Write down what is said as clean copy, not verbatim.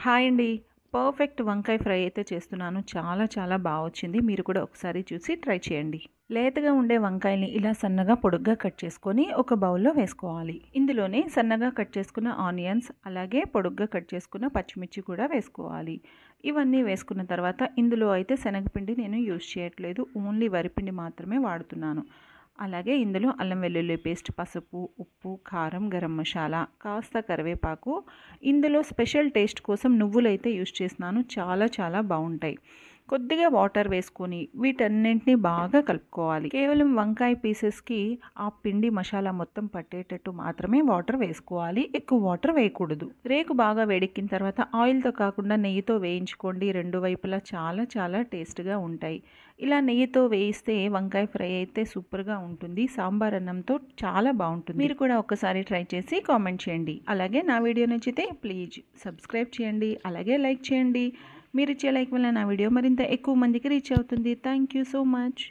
Hi అండి. Perfect వంకాయ fry అయితే చేస్తున్నాను. చాలా చాలా బాగా వచ్చింది. మీరు కూడా ఒకసారి చూసి ట్రై చేయండి. లేతగా ఉండే వంకాయల్ని ఇలా సన్నగా పొడుగ్గా కట్ చేసుకొని ఒక బౌల్లో వేసుకోవాలి. ఇందులోనే సన్నగా కట్ చేసుకున్న ఆనియన్స్, అలాగే పొడుగ్గా కట్ చేసుకున్న పచ్చిమిర్చి కూడా వేసుకోవాలి. ఇవన్నీ వేసుకున్న తర్వాత ఇందులో అయితే శనగపిండి నేను యూజ్ చేయట్లేదు. ఓన్లీ వరిపిండి మాత్రమే వాడుతున్నాను. అలాగే ఇందులో అల్లం వెల్లుల్లి పేస్ట్, పసుపు, ఉప్పు, కారం, గరం మసాలా, కాస్త కరివేపాకు. ఇందులో స్పెషల్ టేస్ట్ కోసం నువ్వులైతే యూజ్ చేస్తున్నాను. చాలా చాలా బాగుంటాయి. కొద్దిగా వాటర్ వేసుకొని వీటన్నింటినీ బాగా కలుపుకోవాలి. కేవలం వంకాయ పీసెస్కి ఆ పిండి మసాలా మొత్తం పట్టేటట్టు మాత్రమే వాటర్ వేసుకోవాలి. ఎక్కువ వాటర్ వేయకూడదు. రేకు బాగా వేడెక్కిన తర్వాత ఆయిల్తో కాకుండా నెయ్యితో వేయించుకోండి. రెండు వైపులా చాలా చాలా టేస్ట్గా ఉంటాయి. ఇలా నెయ్యితో వేయిస్తే వంకాయ ఫ్రై అయితే సూపర్గా ఉంటుంది. సాంబార్ అన్నంతో చాలా బాగుంటుంది. మీరు కూడా ఒకసారి ట్రై చేసి కామెంట్ చేయండి. అలాగే నా వీడియో నచ్చితే ప్లీజ్ సబ్స్క్రైబ్ చేయండి. అలాగే లైక్ చేయండి. మీరు ఇచ్చే లైక్ వల్ల నా వీడియో మరింత ఎక్కువ మందికి రీచ్ అవుతుంది. Thank you so much.